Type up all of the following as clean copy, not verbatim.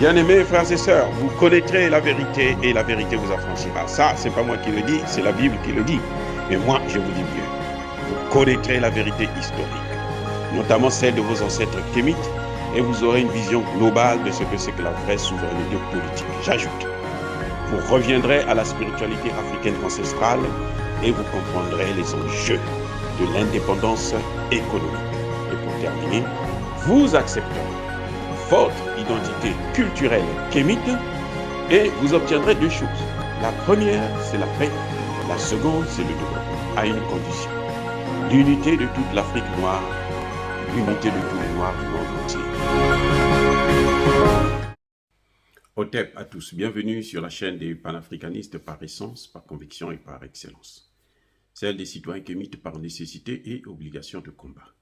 Bien-aimés frères et sœurs, vous connaîtrez la vérité et la vérité vous affranchira. Ça, c'est pas moi qui le dis, c'est la Bible qui le dit. Mais moi, je vous dis mieux. Vous connaîtrez la vérité historique, notamment celle de vos ancêtres kémites, et vous aurez une vision globale de ce que c'est que la vraie souveraineté politique. J'ajoute, vous reviendrez à la spiritualité africaine ancestrale et vous comprendrez les enjeux de l'indépendance économique. Et pour terminer, vous accepterez votre identité culturelle kémite et vous obtiendrez deux choses. La première, c'est la paix. La seconde, c'est le développement, à une condition. L'unité de toute l'Afrique noire, l'unité de tous les Noirs du monde entier. Otep à tous, bienvenue sur la chaîne des panafricanistes par essence, par conviction et par excellence. Celle des citoyens kémites par nécessité et obligation de combat.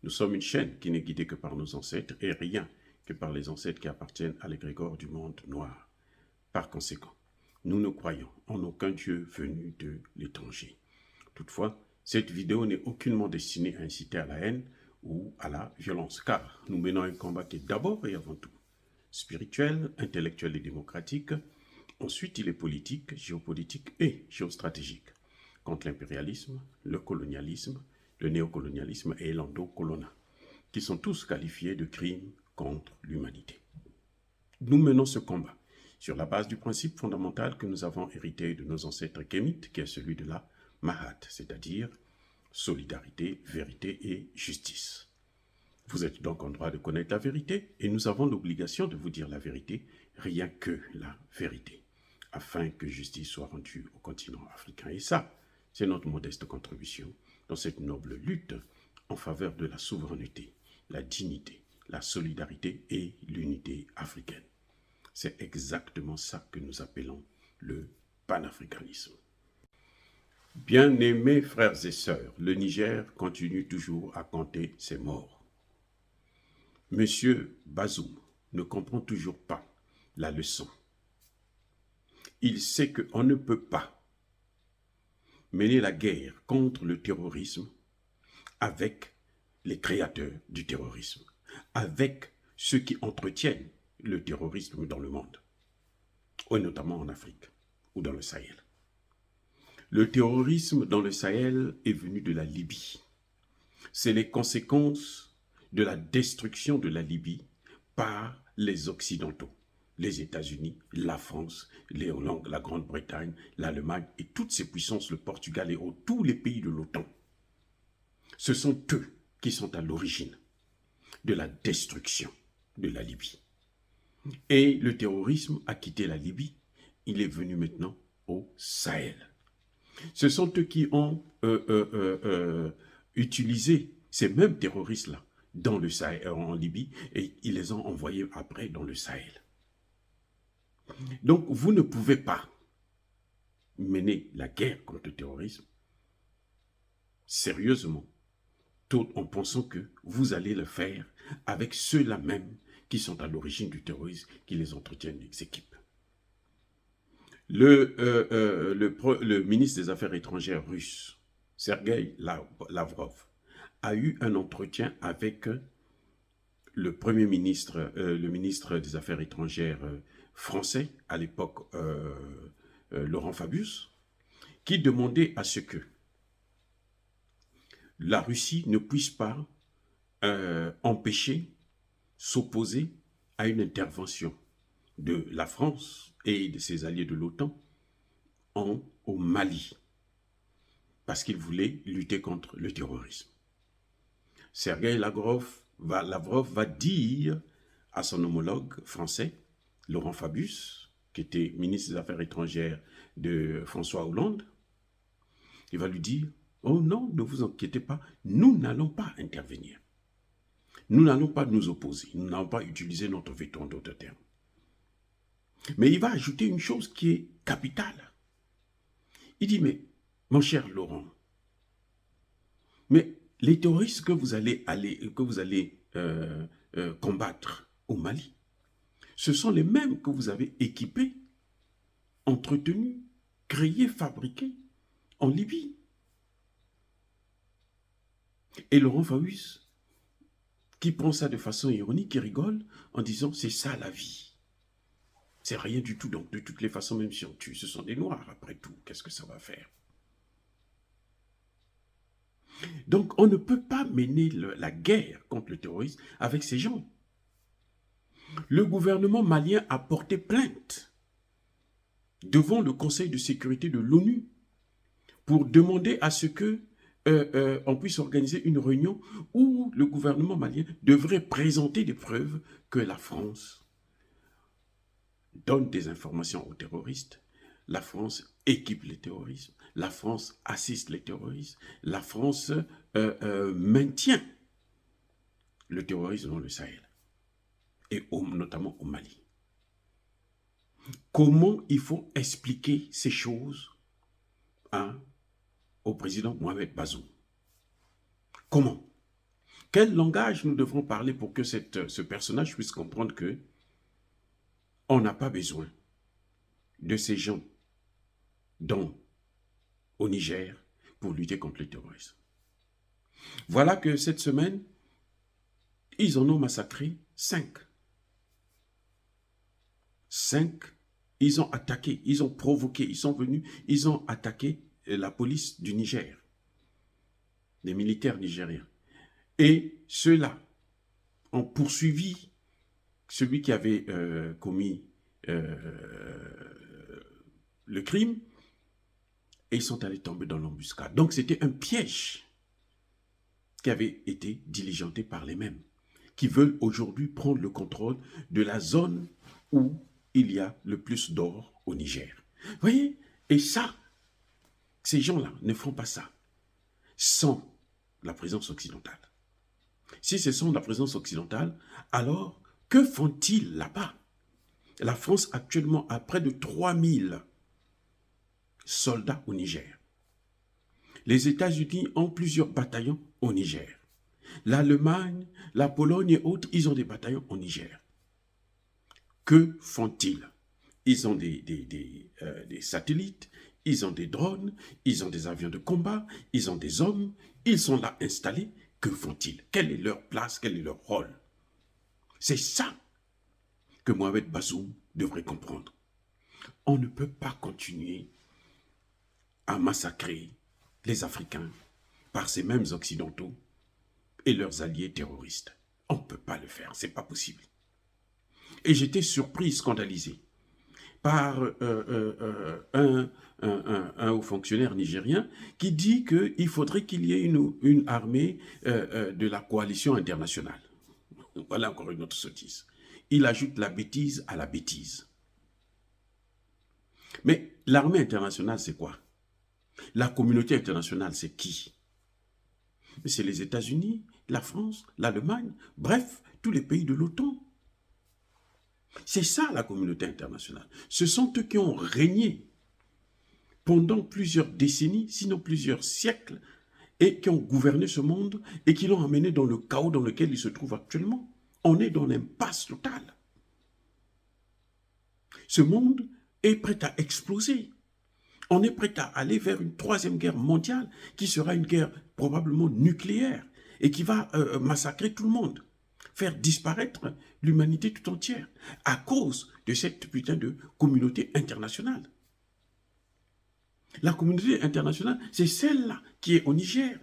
Nous sommes une chaîne qui n'est guidée que par nos ancêtres et rien que par les ancêtres qui appartiennent à l'égrégore du monde noir. Par conséquent, nous ne croyons en aucun Dieu venu de l'étranger. Toutefois, cette vidéo n'est aucunement destinée à inciter à la haine ou à la violence, car nous menons un combat qui est d'abord et avant tout spirituel, intellectuel et démocratique. Ensuite, il est politique, géopolitique et géostratégique, contre l'impérialisme, le colonialisme, le néocolonialisme et l'endocolonat, qui sont tous qualifiés de crimes contre l'humanité. Nous menons ce combat sur la base du principe fondamental que nous avons hérité de nos ancêtres kémites, qui est celui de la Mahat, c'est-à-dire solidarité, vérité et justice. Vous êtes donc en droit de connaître la vérité et nous avons l'obligation de vous dire la vérité, rien que la vérité, afin que justice soit rendue au continent africain. Et ça, c'est notre modeste contribution dans cette noble lutte en faveur de la souveraineté, la dignité, la solidarité et l'unité africaine. C'est exactement ça que nous appelons le panafricanisme. Bien-aimés frères et sœurs, le Niger continue toujours à compter ses morts. Monsieur Bazoum ne comprend toujours pas la leçon. Il sait qu'on ne peut pas mener la guerre contre le terrorisme avec les créateurs du terrorisme, avec ceux qui entretiennent le terrorisme dans le monde, et notamment en Afrique ou dans le Sahel. Le terrorisme dans le Sahel est venu de la Libye. C'est les conséquences de la destruction de la Libye par les Occidentaux, les États-Unis, la France, la Grande-Bretagne, l'Allemagne et toutes ces puissances, le Portugal et tous les pays de l'OTAN. Ce sont eux qui sont à l'origine de la destruction de la Libye. Et le terrorisme a quitté la Libye, il est venu maintenant au Sahel. Ce sont eux qui ont utilisé ces mêmes terroristes-là dans le Sahel, en Libye, et ils les ont envoyés après dans le Sahel. Donc vous ne pouvez pas mener la guerre contre le terrorisme sérieusement, tout en pensant que vous allez le faire avec ceux-là même qui sont à l'origine du terrorisme, qui les entretiennent, les équipes. Le ministre des Affaires étrangères russe, Sergueï Lavrov, a eu un entretien avec le Premier ministre, le ministre des Affaires étrangères français, à l'époque Laurent Fabius, qui demandait à ce que la Russie ne puisse pas empêcher, s'opposer à une intervention de la France et de ses alliés de l'OTAN au Mali, parce qu'ils voulaient lutter contre le terrorisme. Sergueï Lavrov va dire à son homologue français, Laurent Fabius, qui était ministre des Affaires étrangères de François Hollande, il va lui dire, oh non, ne vous inquiétez pas, nous n'allons pas intervenir. Nous n'allons pas nous opposer, nous n'allons pas utiliser notre veto en d'autres termes. Mais il va ajouter une chose qui est capitale. Il dit, mais mon cher Laurent, mais les terroristes que vous allez combattre au Mali, ce sont les mêmes que vous avez équipés, entretenus, créés, fabriqués en Libye. Et Laurent Fabius, qui prend ça de façon ironique, qui rigole en disant « c'est ça la vie ». C'est rien du tout. Donc, de toutes les façons, même si on tue, ce sont des Noirs, après tout. Qu'est-ce que ça va faire? Donc, on ne peut pas mener la guerre contre le terrorisme avec ces gens. Le gouvernement malien a porté plainte devant le Conseil de sécurité de l'ONU pour demander à ce que on puisse organiser une réunion où le gouvernement malien devrait présenter des preuves que la France donne des informations aux terroristes, la France équipe les terroristes, la France assiste les terroristes, la France maintient le terrorisme dans le Sahel, et notamment au Mali. Comment il faut expliquer ces choses au président Mohamed Bazoum? Comment? Quel langage nous devrons parler pour que ce personnage puisse comprendre que on n'a pas besoin de ces gens au Niger pour lutter contre le terrorisme? Voilà que cette semaine, ils en ont massacré 5. 5, ils ont attaqué, ils ont provoqué, ils sont venus, ils ont attaqué la police du Niger, les militaires nigériens. Et ceux-là ont poursuivi celui qui avait commis le crime, et ils sont allés tomber dans l'embuscade. Donc c'était un piège qui avait été diligenté par les mêmes, qui veulent aujourd'hui prendre le contrôle de la zone où il y a le plus d'or au Niger. Vous voyez? Et ça, ces gens-là ne feront pas ça sans la présence occidentale. Si ce sont la présence occidentale, alors que font-ils là-bas? La France actuellement a près de 3000 soldats au Niger. Les États-Unis ont plusieurs bataillons au Niger. L'Allemagne, la Pologne et autres, ils ont des bataillons au Niger. Que font-ils? Ils ont des satellites, ils ont des drones, ils ont des avions de combat, ils ont des hommes, ils sont là installés. Que font-ils? Quelle est leur place? Quel est leur rôle? C'est ça que Mohamed Bazoum devrait comprendre. On ne peut pas continuer à massacrer les Africains par ces mêmes Occidentaux et leurs alliés terroristes. On ne peut pas le faire, c'est pas possible. Et j'étais surpris, scandalisé, par un haut fonctionnaire nigérien qui dit qu'il faudrait qu'il y ait une armée de la coalition internationale. Voilà encore une autre sottise. Il ajoute la bêtise à la bêtise. Mais l'armée internationale, c'est quoi? La communauté internationale, c'est qui? C'est les États-Unis, la France, l'Allemagne, bref, tous les pays de l'OTAN. C'est ça la communauté internationale. Ce sont eux qui ont régné pendant plusieurs décennies, sinon plusieurs siècles, et qui ont gouverné ce monde et qui l'ont amené dans le chaos dans lequel il se trouve actuellement. On est dans l'impasse totale. Ce monde est prêt à exploser. On est prêt à aller vers une 3e guerre mondiale qui sera une guerre probablement nucléaire et qui va massacrer tout le monde, faire disparaître l'humanité tout entière à cause de cette putain de communauté internationale. La communauté internationale, c'est celle-là qui est au Niger.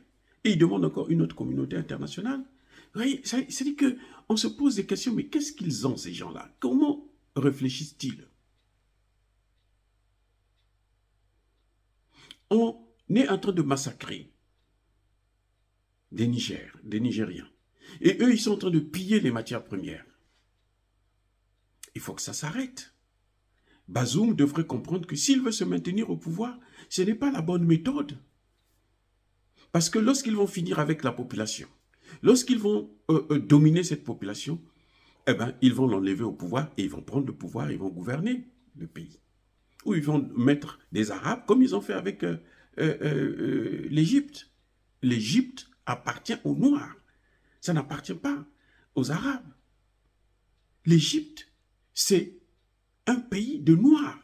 Et il demande encore une autre communauté internationale. Vous voyez, c'est-à-dire qu'on se pose des questions, mais qu'est-ce qu'ils ont ces gens-là? Comment réfléchissent-ils? On est en train de massacrer des Nigériens. Et eux, ils sont en train de piller les matières premières. Il faut que ça s'arrête. Bazoum devrait comprendre que s'il veut se maintenir au pouvoir, ce n'est pas la bonne méthode. Parce que lorsqu'ils vont finir avec la population, lorsqu'ils vont dominer cette population, eh ben, ils vont l'enlever au pouvoir et ils vont prendre le pouvoir et ils vont gouverner le pays. Ou ils vont mettre des Arabes comme ils ont fait avec l'Égypte. L'Égypte appartient aux Noirs. Ça n'appartient pas aux Arabes. L'Égypte, c'est un pays de Noirs.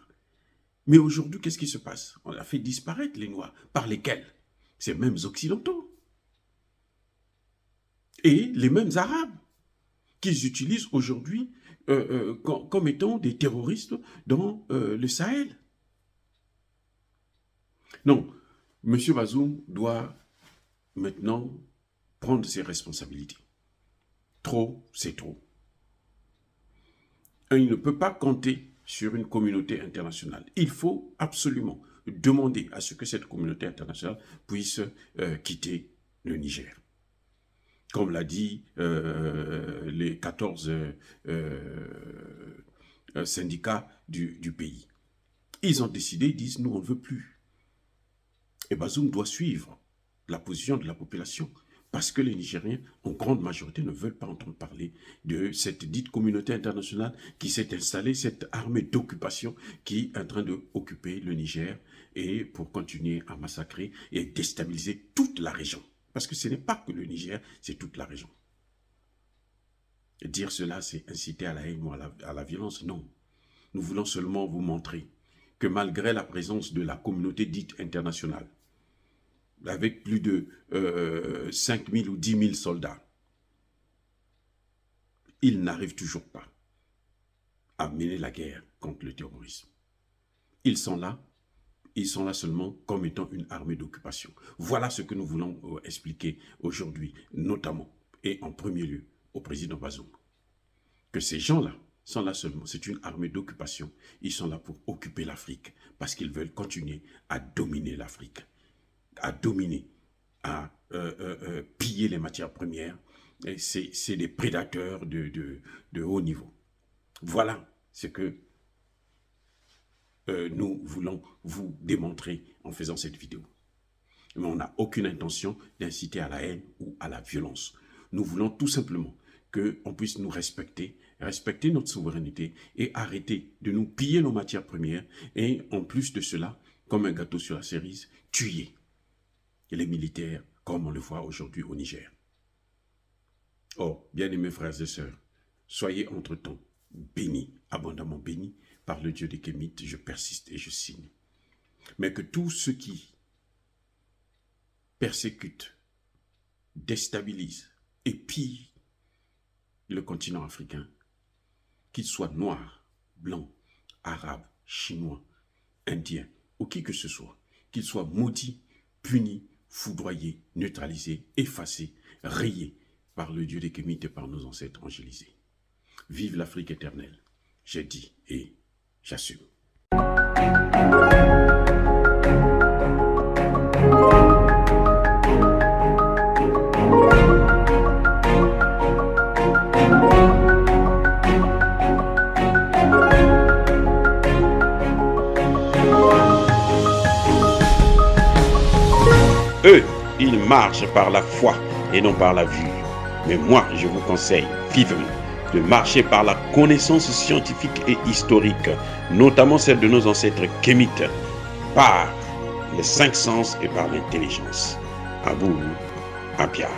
Mais aujourd'hui, qu'est-ce qui se passe? On a fait disparaître les Noirs. Par lesquels? Ces mêmes Occidentaux. Et les mêmes Arabes qu'ils utilisent aujourd'hui comme étant des terroristes dans le Sahel. Non, M. Bazoum doit maintenant prendre ses responsabilités. Trop, c'est trop. Il ne peut pas compter sur une communauté internationale. Il faut absolument demander à ce que cette communauté internationale puisse quitter le Niger. Comme l'a dit les 14 syndicats du pays. Ils ont décidé, ils disent, nous on ne veut plus. Et Bazoum doit suivre la position de la population. Parce que les Nigériens, en grande majorité, ne veulent pas entendre parler de cette dite communauté internationale qui s'est installée, cette armée d'occupation qui est en train d'occuper le Niger et pour continuer à massacrer et déstabiliser toute la région. Parce que ce n'est pas que le Niger, c'est toute la région. Et dire cela, c'est inciter à la haine ou à la violence, non. Nous voulons seulement vous montrer que malgré la présence de la communauté dite internationale, avec plus de 5 000 ou 10 000 soldats, ils n'arrivent toujours pas à mener la guerre contre le terrorisme. Ils sont là seulement comme étant une armée d'occupation. Voilà ce que nous voulons expliquer aujourd'hui, notamment et en premier lieu au président Bazoum. Que ces gens-là sont là seulement, c'est une armée d'occupation. Ils sont là pour occuper l'Afrique parce qu'ils veulent continuer à dominer l'Afrique, à dominer, à piller les matières premières. C'est des prédateurs de haut niveau. Voilà ce que nous voulons vous démontrer en faisant cette vidéo. Mais on n'a aucune intention d'inciter à la haine ou à la violence. Nous voulons tout simplement qu'on puisse nous respecter notre souveraineté et arrêter de nous piller nos matières premières et en plus de cela, comme un gâteau sur la cerise, tuer les militaires comme on le voit aujourd'hui au Niger. Oh, bien-aimés frères et sœurs, soyez entre-temps bénis, abondamment bénis par le Dieu des Kémites, je persiste et je signe. Mais que tous ceux qui persécutent, déstabilisent et pillent le continent africain, qu'ils soient noirs, blancs, arabes, chinois, indiens ou qui que ce soit, qu'ils soient maudits, punis, foudroyés, neutralisés, effacés, rayés par le Dieu des Kémites et par nos ancêtres angélisés. Vive l'Afrique éternelle, j'ai dit et j'assume. Eux, ils marchent par la foi et non par la vue. Mais moi, je vous conseille vivement de marcher par la connaissance scientifique et historique, notamment celle de nos ancêtres kémites, par les 5 sens et par l'intelligence. À vous, Apia.